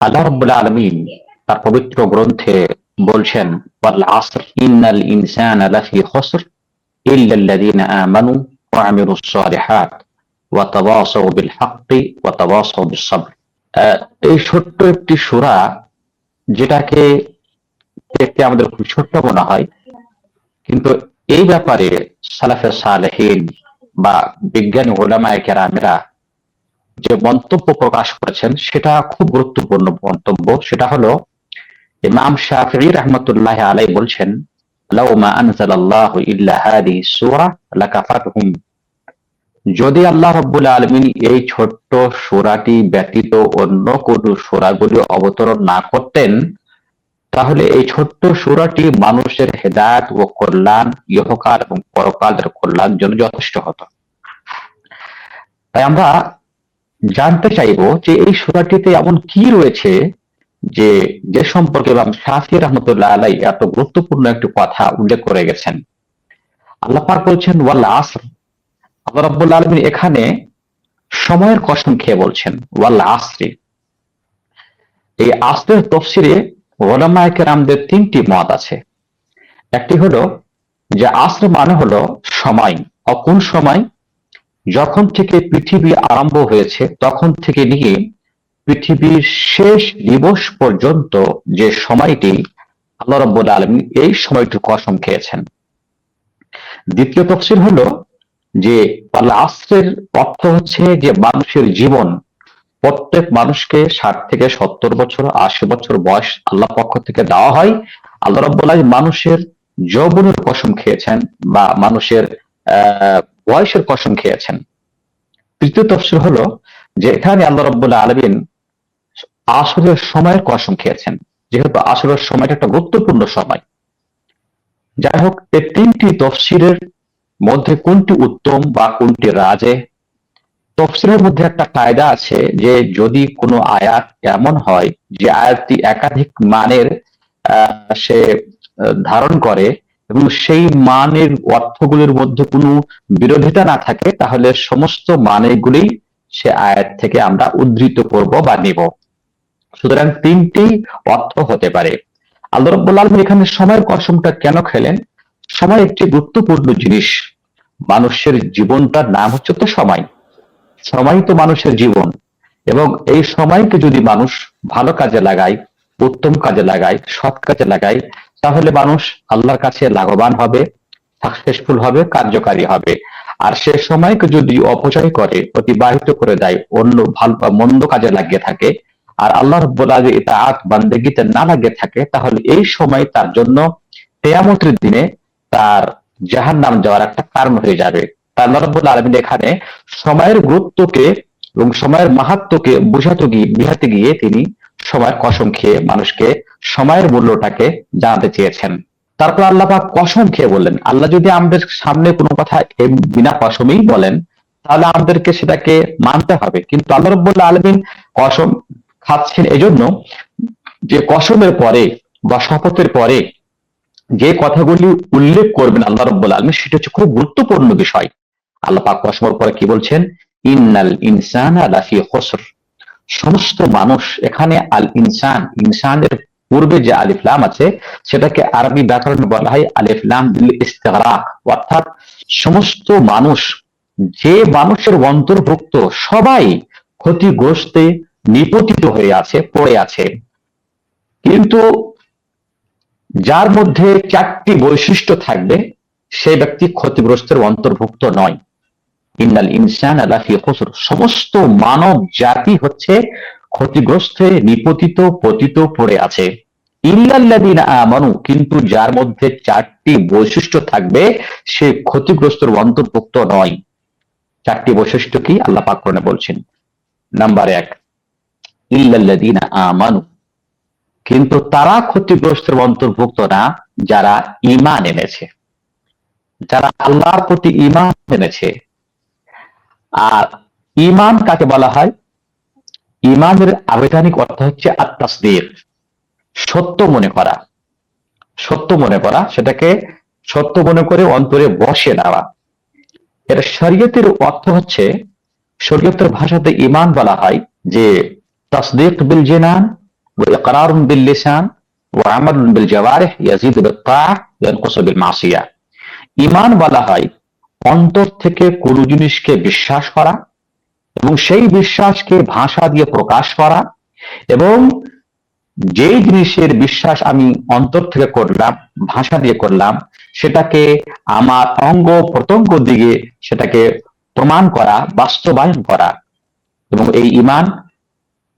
আল্লাহ রাব্বুল আলামিন তার পবিত্র গ্রন্থে বলছেন, ওয়াল আসর ইন্নাল ইনসানা লাফি খুসর ইল্লাল্লাযীনা আমানু ওয়া আমিলুস সালিহাত ওয়া তাওয়াসাউ বিল হাক্কি ওয়া তাওয়াসাউ বিস সাবর। এই ছোট্ট একটি সূরা, যেটাকে দেখতে আমাদের খুব ছোট্ট মনে হয়, কিন্তু এই ব্যাপারে সালাফে সালেহিন বা বিজ্ঞানী উলামায়ে কেরামেরা যে মন্তব্য প্রকাশ করেছেন সেটা খুব গুরুত্বপূর্ণ মন্তব্য। সেটা হলো, ইমাম শাফিঈ রাহমাতুল্লাহি আলাইহি বলছেন, লাউ মা আনজালাল্লাহু ইল্লা হাদিহি সূরা লাকাফাতুহুম। যদি আল্লাহ রাব্বুল আলামিন এই ছোট্ট সূরাটি ব্যতীত অন্য কোন সূরাগুলি অবতরণ না করতেন, তাহলে এই ছোট্ট সূরাটি মানুষের হেদায়েত ও কল্যাণ, ইহকাল এবং পরকালের কল্যাণের জন্য যথেষ্ট হতো। তাই আমরা জানতে চাইবো যে এই সূরাটিতে এমন কি রয়েছে যে সম্পর্কে ইমাম শাফিঈ রাহমাতুল্লাহ আলাইহি এত গুরুত্বপূর্ণ একটি কথা উল্লেখ করে গেছেন। আল্লাহ পাক বলছেন ওয়াল আসর। আল্লাহ রাব্বুল আলামিন এখানে সময়ের কসম খেয়ে বলছেন ওয়াল আসরি। এই আসরের তাফসীরে উলামায়ে কেরামদের তিনটি মত আছে। একটি হলো যে আসর মানে হলো সময়। কোন সময়? যখন থেকে পৃথিবী আরম্ভ হয়েছে তখন থেকে নিয়ে পৃথিবীর শেষ দিবস পর্যন্ত যে সময়টি, আল্লাহ রাব্বুল আলামিন এই সময়টির কসম খেয়েছেন। দ্বিতীয় তাফসীর হলো যে আল আসরের অর্থ হচ্ছে যে মানুষের জীবন। প্রত্যেক মানুষকে 60 থেকে 70 বছর, 80 বছর বয়স আল্লাহ পক্ষ থেকে দেওয়া হয়। আল্লাহ রাব্বুল আলামিন মানুষের যৌবনের কসম খেয়েছেন বা মানুষের বয়সের কসম খেয়েছেন। তৃতীয় তাফসীর হলো যে এখানে আল্লাহ রাব্বুল আলামিন আসরের সময়ের কসম খেয়েছেন, যেহেতু আসরের সময়টা একটা গুরুত্বপূর্ণ সময়। যাই হোক, এই তিনটি তাফসীরের মধ্যে কোনটি উত্তম বা কোনটি রাজে? তাফসীরের মধ্যে একটা কায়দা আছে যে যদি কোনো আয়াত এমন হয় যে আয়াতটি একাধিক মানের সে ধারণ করে এবং সেই মানের অর্থগুলির মধ্যে কোনো বিরোধিতা না থাকে, তাহলে সমস্ত মানেগুলি সে আয়াত থেকে আমরা উদ্ধৃত করব বা নিব। সুতরাং তিনটি অর্থ হতে পারে। আল্লাহ রাব্বুল আলামিন এখানে সময়ের কসমটা কেন খেলেন? সময় একটি গুরুত্বপূর্ণ জিনিস। মানুষের জীবনটার নাম হচ্ছে তো সময়। সময় তো মানুষের জীবন, এবং এই সময়কে যদি মানুষ ভালো কাজে লাগায়, উত্তম কাজে লাগায়, সৎ কাজে লাগায়, তাহলে মানুষ আল্লাহর কাছে লাভবান হবে, সাকসেসফুল হবে, কার্যকারী হবে। আর সে সময়কে যদি অপচয় করে, অতিবাহিত করে দেয়, অন্য ভালো বা মন্দ কাজে লাগিয়ে থাকে, আর আল্লাহ রাব্বুল আলামিন ইতাআত বান্দেগিতে না লাগিয়ে থাকে, তাহলে এই সময় তার জন্য কিয়ামতের দিনে তার জাহান্নাম যাওয়ার একটা কারণ হয়ে যাবে। আল্লাহ রাব্বুল আলামিন এখানে সময়ের গুরুত্বকে এবং সময়ের মাহাত্ম্যকে বুঝাতে গিয়ে তিনি সময়ের কসম খেয়ে মানুষকে সময়ের মূল্যটাকে জানাতে চেয়েছেন। তারপর আল্লাহ পাক কসম খেয়ে বললেন। আল্লাহ যদি আমাদের সামনে কোনো কথা বিনা কসমেই বলেন, তাহলে আমাদেরকে সেটাকে মানতে হবে। কিন্তু আল্লাহ রাব্বুল আলামিন কসম খাচ্ছেন এজন্য যে কসমের পরে বা শপথের পরে যে কথাগুলি উল্লেখ করবেন আল্লাহ রাব্বুল আলামিন, সেটা হচ্ছে খুব গুরুত্বপূর্ণ বিষয়। আল্লাহ পাক কসমের পরে কি বলছেন? ইন্নাল ইনসানা লাফি খুসর। সমস্ত মানুষ, এখানে আল ইনসান, ইনসানের পূর্বে যে আলিফ লাম আছে সেটাকে আরবি ব্যাকরণে বলা হয় আলিফ লাম বিল ইস্তিগরাক, অর্থাৎ সমস্ত মানুষ, যে মানুষের অন্তর্ভুক্ত সবাই ক্ষতিগ্রস্তে নিপতিত হয়ে আছে, পড়ে আছে। কিন্তু যার মধ্যে 4টি বৈশিষ্ট্য থাকবে, সেই ব্যক্তি ক্ষতিগ্রস্তের অন্তর্ভুক্ত নয়। ইন্নাল ইনসানা লাফি খুসর। সমস্ত মানব জাতি হচ্ছে ক্ষতিগ্রস্তে নিপতিত, পতিত, পড়ে আছে। ইল্লাল্লাযীনা আমানু, কিন্তু যার মধ্যে 4টি বৈশিষ্ট্য থাকবে সে ক্ষতিগ্রস্তের অন্তর্ভুক্ত নয়। 4টি বৈশিষ্ট্য কি আল্লাহ পাক কোরআনে বলছেন? নাম্বার 1, ইল্লাল্লাযীনা আমানু, কিন্তু তারা ক্ষতিগ্রস্তের অন্তর্ভুক্ত না যারা ঈমান এনেছে, যারা আল্লাহর প্রতি ঈমান এনেছে। আর ঈমান কাকে বলা হয়? ঈমানের আবিধানিক অর্থ হচ্ছে আত-তাসদীক, সত্য মনে করা। সত্য মনে করা, সেটাকে সত্য মনে করে অন্তরে বসে নেওয়া। এর শরীয়তের অর্থ হচ্ছে, শরীয়তের ভাষাতে ঈমান বলা হয় যে তাসদীক বিল জিনান وإقرار باللسان وعمل بالجوارح يزيد بالطاعة ينقص بالمعصية। ঈমান বলা হয় অন্তর থেকে কোনো জিনিসকে বিশ্বাস করা এবং সেই বিশ্বাসকে ভাষা দিয়ে প্রকাশ করা, এবং যেই জিনিসের বিশ্বাস আমি অন্তর থেকে করলাম, ভাষা দিয়ে করলাম, সেটাকে আমার অঙ্গ প্রত্যঙ্গ দিয়ে সেটাকে প্রমাণ করা, বাস্তবায়ন করা। এবং এই ঈমান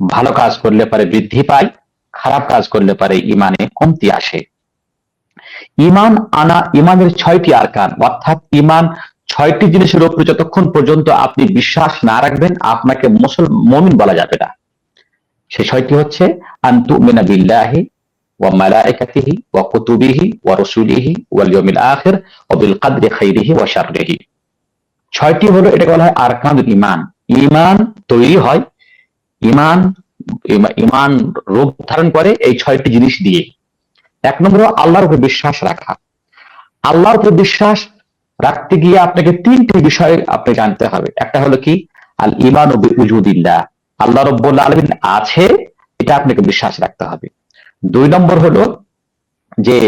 ভালো কাজ করলে পরে বৃদ্ধি পায়, খারাপ কাজ করলে পরে ঈমানে কমতি আসে। ঈমান আনা, ঈমানের 6টি আরকান, অর্থাৎ ঈমান 6টি জিনিসের উপরে যতক্ষণ পর্যন্ত আপনি বিশ্বাস না রাখবেন আপনাকে মুমিন বলা যাবে না। সেই 6টি হচ্ছে আন তুমিনা বিল্লাহি ওয়া মালাইকাতিহি ওয়া কুতুবিহি ওয়া রাসূলিহি ওয়াল ইয়াউমিল আখির ওয়া বিল কদরি খাইরিহি ওয়া শাররিহি। 6টি হলো, এটাকে বলা হয় আরকানুল ঈমান। ঈমান তৈরি হয়, ঈমান ঈমান রূপ ধারণ করে এই 6টি জিনিস দিয়ে। 1 নম্বর আল্লাহর উপর বিশ্বাস রাখা। আল্লাহর উপর বিশ্বাস রাখতে গিয়ে আপনাকে 3টি বিষয় আপনি জানতে হবে। একটা হলো কি, আল ঈমানু বিউজুদিল্লাহ, আল্লাহ রাব্বুল আলামিন আছে, এটা আপনাকে বিশ্বাস রাখতে হবে। 2 নম্বর হলো যে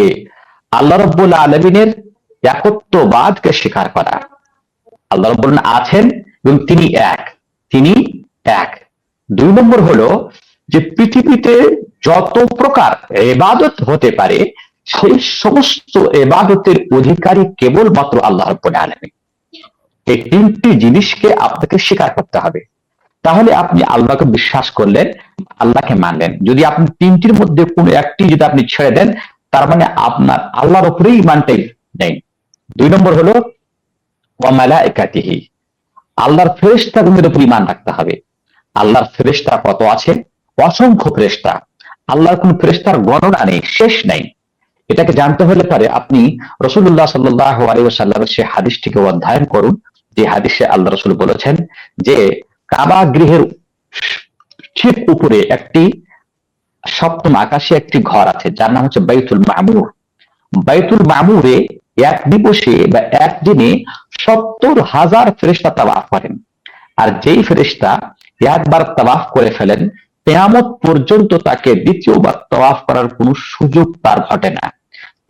আল্লাহ রাব্বুল আলামিনের একত্ববাদকে স্বীকার করা। আল্লাহ রাব্বুল আলামিন আছেন এবং তিনি এক, তিনি এক। 2 নম্বর হলো যে পৃথিবীতে যত প্রকার ইবাদত হতে পারে সেই সমস্ত ইবাদতের অধিকারী কেবলমাত্র আল্লাহ রাব্বুল আলামিন। এই 3টি জিনিসকে আপনাকে স্বীকার করতে হবে, তাহলে আপনি আল্লাহকে বিশ্বাস করলেন, আল্লাহকে মানলেন। যদি আপনি 3টির মধ্যে কোনো একটি যদি আপনি ছেড়ে দেন, তার মানে আপনার আল্লাহর উপরেই ঈমানটাই নেই। 2 নম্বর হলো ওয়া মালাইকাতিহি, আল্লাহর ফেরেশতাদের উপর ঈমান রাখতে হবে। আল্লাহর ফেরেশতা কত আছে? অসংখ্য ফেরেশতা। আল্লাহর কোন ফেরেশতার গণনা নেই, শেষ নেই। এটাকে জানতে হলে পরে আপনি রাসূলুল্লাহ সাল্লাল্লাহু আলাইহি ওয়াসাল্লামের সেই হাদিসটিকে অধ্যয়ন করুন, যে হাদিসে আল্লাহ রাসূল বলেছেন যে কাবা গৃহের ঠিক উপরে একটি 7ম আকাশে একটি ঘর আছে যার নাম হচ্ছে বাইতুল মামুর। বাইতুল মামুরে এক দিবসে বা একদিনে 70,000 ফেরেশতা তাওয়াফ করেন। আর যেই ফেরেশতা একবার তাওয়াফ করে ফেলেন, কিয়ামত পর্যন্ত তাকে দ্বিতীয়বার তাওয়াফ করার কোনো সুযোগ তার ঘটে না।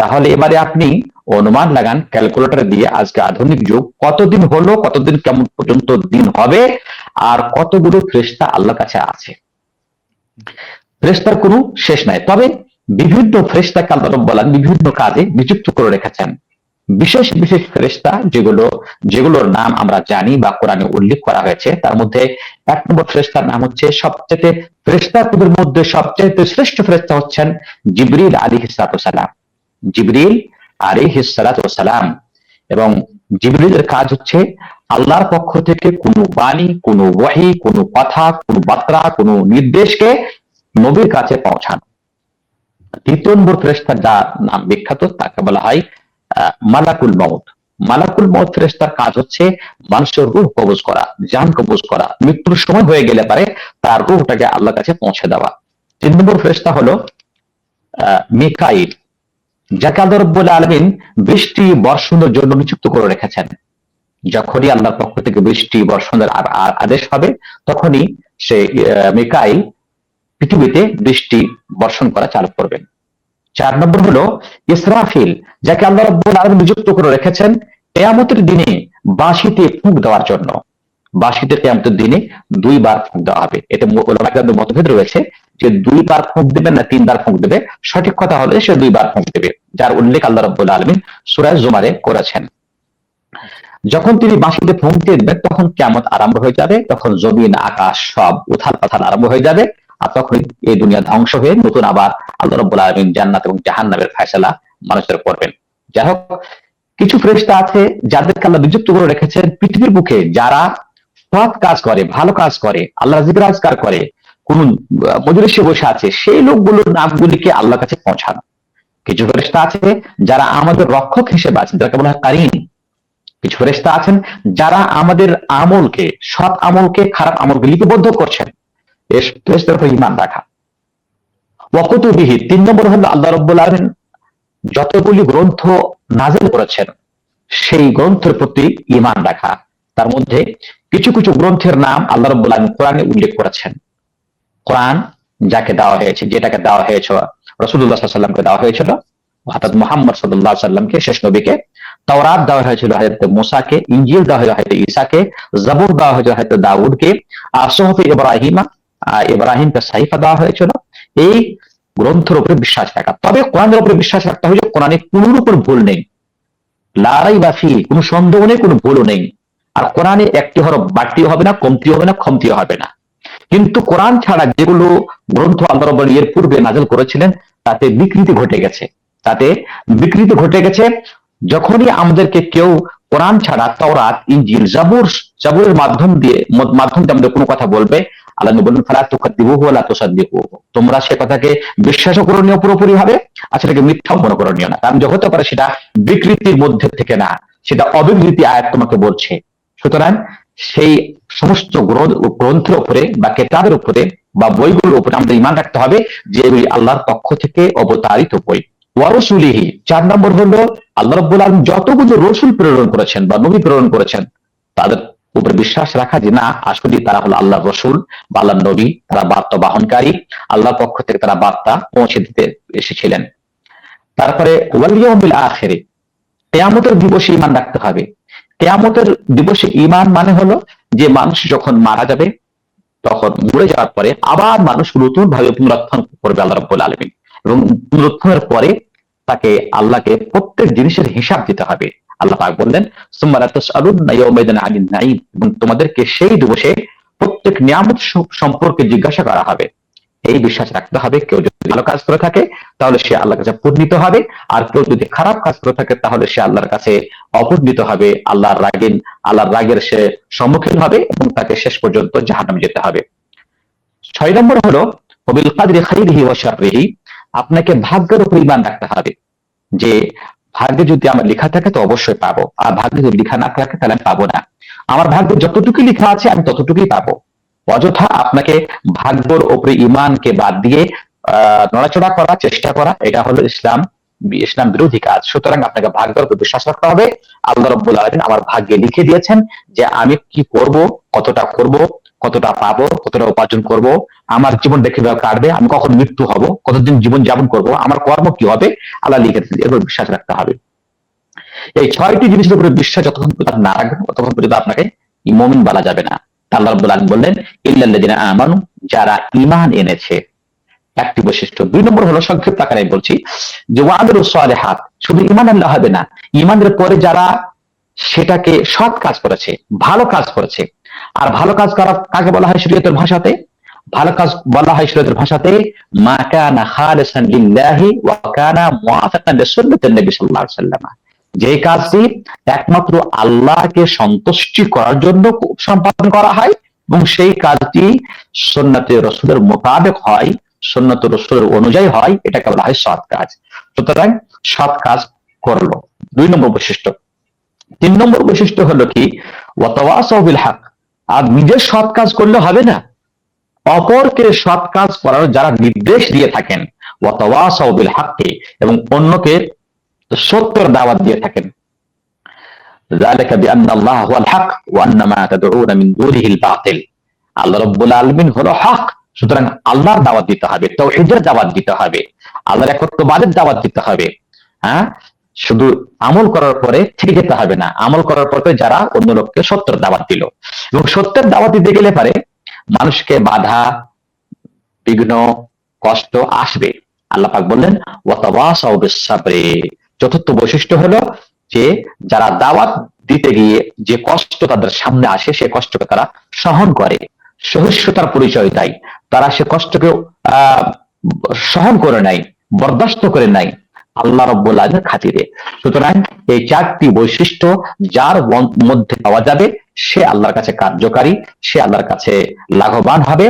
তাহলে এবারে আপনি অনুমান লাগান ক্যালকুলেটর দিয়ে, আজকে আধুনিক যুগ, কতদিন হলো, কতদিন কেমন পর্যন্ত দিন হবে, আর কতগুলো ফেরেশতা আল্লাহর কাছে আছে। ফেরেশতার কোনো শেষ নাই। তবে বিভিন্ন ফেরেশতাকে আল্লাহ রাব্বুল আলামিন বিভিন্ন কাজে নিযুক্ত করে রেখেছেন। বিশেষ বিশেষ ফেরেশতা যেগুলোর নাম আমরা জানি বা কোরআনে উল্লেখ করা হয়েছে, তার মধ্যে 1 নম্বর ফেরেশতার নাম হচ্ছে, সবচেয়ে ফেরেশতাদের মধ্যে সবচেয়ে শ্রেষ্ঠ ফেরেশতা হচ্ছেন জিবরিল আলাইহিস সালাম। জিবরিল আলাইহিস সালাম। এবং জিবরিলের কাজ হচ্ছে আল্লাহর পক্ষ থেকে কোনো বাণী, কোনো ওহী, কোনো কথা, কোনো বার্তা, কোনো নির্দেশকে নবীর কাছে পৌঁছানো। 2 নম্বর ফেরেশতা যার নাম বিখ্যাত, তাকে বলা হয় মালাকুল মউত। মালাকুল মউত ফেরেশতার কাজ হচ্ছে মানুষের রূহ কবজ করা, জান কবজ করা, মৃত্যুর সময় হয়ে গেলে পারে তার রূহটাকে আল্লাহর কাছে পৌঁছে দেওয়া। 3 নম্বর ফেরেশতা হলো মিকাইল, যাকে আল্লাহ রাব্বুল আলামিন বৃষ্টি বর্ষণের জন্য নিযুক্ত করে রেখেছেন। যখনই আল্লাহর পক্ষ থেকে বৃষ্টি বর্ষণের আদেশ হবে, তখনই সে মিকাইল পৃথিবীতে বৃষ্টি বর্ষণ করা চালু করবেন। 4 নম্বর হলো ইসরাফিল, যাকে আল্লাহ রাব্বুল আলামিন নিযুক্ত করে রেখেছেন কিয়ামতের দিনে বাঁশিতে ফুঁক দেওয়ার জন্য। বাঁশিতে কিয়ামতের দিনে 2 বার ফুঁক দেওয়া হবে। এটা উলামাদের মতভেদ রয়েছে যে 2 বার ফুঁক দেবে না 3 বার ফুঁক দেবে। সঠিক কথা হলো সে 2 বার ফুঁক দেবে, যার উল্লেখ আল্লাহ রাব্বুল আলামিন সূরা জুমারে করেছেন। যখন তিনি বাঁশিতে ফুঁক দিবেন তখন কিয়ামত আরম্ভ হয়ে যাবে, তখন জমিন আকাশ সব উথাল পাথাল আরম্ভ হয়ে যাবে, আর তখন এই দুনিয়া ধ্বংস হয়ে নতুন আবার আল্লাহ রাব্বুল আলামিন জান্নাত এবং জাহান্নামের ফয়সালা মানুষের করবেন। যাই হোক, কিছু ফেরেশতা আছে যাদেরকে আল্লাহ নিযুক্ত করে রেখেছেন পৃথিবীর বুকে, যারা সৎ কাজ করে, ভালো কাজ করে, আল্লাহ জিকির আজকার করে, কোন মজলিসে বসে আছে, সেই লোকগুলোর নামগুলিকে আল্লাহর কাছে পৌঁছানো। কিছু ফেরেশতা আছে যারা আমাদের রক্ষক হিসেবে আছেন, যাকে বলা হয় কারিন। কিছু ফেরেশতা আছেন যারা আমাদের আমলকে, সৎ আমলকে খারাপ আমলকে লিপিবদ্ধ করছেন। এর ফেরেশতার উপর ঈমান রাখা। ওয়া কুতুবিহি, 3 নম্বর হলো আল্লাহ রাব্বুল আলামিন যতগুলি গ্রন্থ নাযিল করেছেন সেই গ্রন্থের প্রতি ঈমান রাখা। তার মধ্যে কিছু কিছু গ্রন্থের নাম আল্লাহ রাব্বুল আলামিন কোরআনে উল্লেখ করেছেন। কোরআন যাকে দেওয়া হয়েছে, যেটাকে দেওয়া হয়েছে রাসূলুল্লাহ সাল্লাল্লাহু আলাইহি ওয়াসাল্লামকে দেওয়া হয়েছিল, অর্থাৎ মুহাম্মদ সাল্লাল্লাহু আলাইহি ওয়াসাল্লামকে, শেষ নবীকে। তাওরাত দেওয়া হয়েছিল হযরত মুসাকে, ইনজিল দেওয়া হয়েছিল হযরত ঈসাকে, জবুর দেওয়া হয়েছিল হযরত দাউদকে, আর সুহফে ইব্রাহিমকে সাহিফা দেওয়া হয়েছিল। এই গ্রন্থের উপরে বিশ্বাস রাখা। তবে কোরআনের উপরে বিশ্বাস রাখতে হবে যে কোরআনে কোন উপর ভুল নেই, লা রাইবা ফি, কোনো সন্দেহ নেই, কোনো ভুলও নেই। আর কোরআনে একটি হরফ বাড়তিও হবে না, কমতিও হবে না, কমতিও হবে না। কিন্তু কোরআন ছাড়া যেগুলো গ্রন্থ আল্লাহ রাব্বুল এর পূর্বে নাযিল করেছিলেন, তাতে বিকৃতি ঘটে গেছে, তাতে বিকৃতি ঘটে গেছে। যখনই আমাদেরকে কেউ কোরআন ছাড়া তাওরাত, ইনজিল, জাবুরের মাধ্যমে আমাদের কোনো কথা বলবে, আল্লাহ নবী বলেন ফালা তুকাদ্দিবুহু ওয়া লা তুসাদ্দিকুহু, তোমরা সে কথাকে বিশ্বাসও করো নিও পুরোপুরি ভাবে, আর সেটাকে মিথ্যাও মনে করো নিও না। কারণ যে হতে পারে সেটা বিকৃতির মধ্যে থেকে না, সেটা অবিকৃতি আয়াত তোমাকে বলছে। সুতরাং সেই সমস্ত গ্রন্থের উপরে বা কেতাবের উপরে বা বইগুলোর উপরে আমাদের ঈমান রাখতে হবে যে এগুলি আল্লাহর পক্ষ থেকে অবতারিত বই। ওয়া রাসূলিহি, 4 নম্বর হলো আল্লাহ রাব্বুল আলামিন যতগুলো রাসূল প্রেরণ করেছেন বা নবী প্রেরণ করেছেন, তাদের উপরে বিশ্বাস রাখা যে না, আসলে তারা হলো আল্লাহর রাসূল বা আল্লাহর নবী, তারা বার্তা বহনকারী, আল্লাহর পক্ষ থেকে তারা বার্তা পৌঁছে দিতে এসেছিলেন। তারপরে ওয়াল ইয়াউমিল আখির, কিয়ামতের দিবসে ঈমান রাখতে হবে। কিয়ামতের দিবসে ঈমান মানে হলো যে মানুষ যখন মারা যাবে, তখন মরে যাওয়ার পরে আবার মানুষ নতুন ভাবে পুনরুত্থান করবে আল্লাহ রাব্বুল আলামিন, এবং পুনরুত্থানের পরে তাকে, আল্লাহকে প্রত্যেক জিনিসের হিসাব দিতে হবে। আল্লাহ পাক বললেন সুম্মা লা তুসআলুনা ইয়াওমাইদিন আনিন নাঈম, এবং তোমাদেরকে সেই দিবসে প্রত্যেক নিয়ামত সম্পর্কে জিজ্ঞাসা করা হবে। এই বিশ্বাস রাখতে হবে। কেউ যদি ভালো কাজ করে থাকে তাহলে সে আল্লাহর কাছে পূর্ণিত হবে, আর কেউ যদি খারাপ কাজ করে থাকে তাহলে সে আল্লাহর কাছে অপূর্ণিত হবে, আল্লাহর রাগের সে সম্মুখীন হবে, এবং তাকে শেষ পর্যন্ত জাহান্নামে যেতে হবে। 6 নম্বর হলো ওয়াবিল কাদরি খাইরিহি ওয়া শাররিহি, আপনাকে ভাগ্যের উপর ঈমান রাখতে হবে যে ভাগ্যে যদি আমার লেখা থাকে তো অবশ্যই পাবো, আর ভাগ্যে যদি লেখা না থাকে তাহলে আমি পাবো না। আমার ভাগ্যে যতটুকু লেখা আছে আমি ততটুকুই পাবো। অযথা আপনাকে ভাগ্যের উপরে ঈমানকে বাদ দিয়ে নড়াচড়া করার চেষ্টা করা, এটা হলো ইসলাম বিরোধী কাজ। সুতরাং আপনাকে ভাগ্যের উপর বিশ্বাস রাখতে হবে। আল্লাহ রাব্বুল আলামিন আমার ভাগ্যে লিখে দিয়েছেন যে আমি কি করব, কতটা করব, কতটা পাবো, কতটা উপার্জন করব, আমার জীবনটা কিভাবে কাটবে, আমি কখন মৃত্যু হব, কতদিন জীবন যাপন করব, আমার কর্ম কি হবে, আল্লাহ লিখে দিয়েছেন। এর উপর বিশ্বাস রাখতে হবে। এই 6টি জিনিসের উপরে বিশ্বাস যতক্ষণ পর্যন্ত না রাখবেন ততক্ষণ পর্যন্ত আপনাকে মুমিন বলা যাবে না। আল্লাহ রাব্বুল আলামিন বললেন ইল্লাল্লাযিনা আমানু, যারা ঈমান এনেছে। একটি বৈশিষ্ট্য। 2 নম্বর হলো সংক্ষিপ্ত আকারে বলছি যে ওয়ামিলুস সালিহাত, শুধু ঈমান আনলে হবে না, ঈমানের পরে যারা সেটাকে সৎ কাজ করেছে, ভালো কাজ করেছে। আর ভালো কাজ করা কাকে বলা হয় শরীয়তের ভাষাতে? ভালো কাজ বলা হয় শরীয়তের ভাষাতে মা কানা খালিসান লিল্লাহি ওয়া কানা মুওয়াফিকান লিসুন্নাতিন নবী সাল্লাল্লাহু আলাইহি ওয়াসাল্লাম, যে কাজটি একমাত্র আল্লাহকে সন্তুষ্টি করার জন্য সম্পাদন করা হয় এবং সেই কাজটি সুন্নতে রাসূলের মোতাবেক হয়, সুন্নতে রাসূলের অনুযায়ী হয়, এটাকে বলা হয় সৎ কাজ। সুতরাং সৎ কাজ করলো, 2 নম্বর বৈশিষ্ট্য। 3 নম্বর বৈশিষ্ট্য হলো কি ওয়াতাওয়াসাউ বিল হক, আর নিজের সৎ কাজ করলে হবে না, অপরকে সৎ কাজ করার যারা নির্দেশ দিয়ে থাকেন, ওয়াতাওয়াসাউ বিল হক, এবং অন্যকে সত্যের দাওয়াত দিয়ে থাকেন। যালিকা বিআন্না আল্লাহ হুয়াল হক ওয়া আন্না মা তাদউনা মিন দুনিহিল বাতিল, আল্লাহ রাব্বুল আলামিন হলো হক। সুতরাং আল্লাহর দাওয়াত দিতে হবে, তাওহীদের দাওয়াত দিতে হবে, আল্লাহর একত্ববাদের দাওয়াত দিতে হবে। হ্যাঁ, শুধু আমল করার পরে থেকে যেতে হবে না, আমল করার পরে যারা অন্য লোককে সত্যের দাওয়াত দিল, এবং সত্যের দাওয়াত দিতে গেলে পারে মানুষকে বাধা, বিঘ্ন, কষ্ট আসবে। আল্লাহ পাক বললেন ওয়াতাওয়াসাউ বিস সাবরি। চতুর্থ বৈশিষ্ট্য হলো যে যারা দাওয়াত দিতে গিয়ে যে কষ্ট তাদের সামনে আসে, সে কষ্টকে তারা সহন করে, সহিষ্ণুতার পরিচয় দেয়, তারা সে কষ্টকে সহন করে নেয়, বরদাস্ত করে নেয় আল্লাহ রাব্বুল আলামিনের খাতিরে। সুতরাং এই 4টি বৈশিষ্ট্য যার মধ্যে পাওয়া যাবে সে আল্লাহর কাছে কার্যকারী, সে আল্লাহর কাছে লাভবান হবে,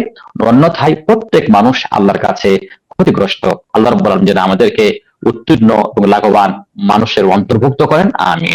অন্যথায় প্রত্যেক মানুষ আল্লাহর কাছে ক্ষতিগ্রস্ত। আল্লাহ রাব্বুল আলামিন যেন আমাদেরকে উত্তীর্ণ এবং লাভবান মানুষের অন্তর্ভুক্ত করেন, আমিন।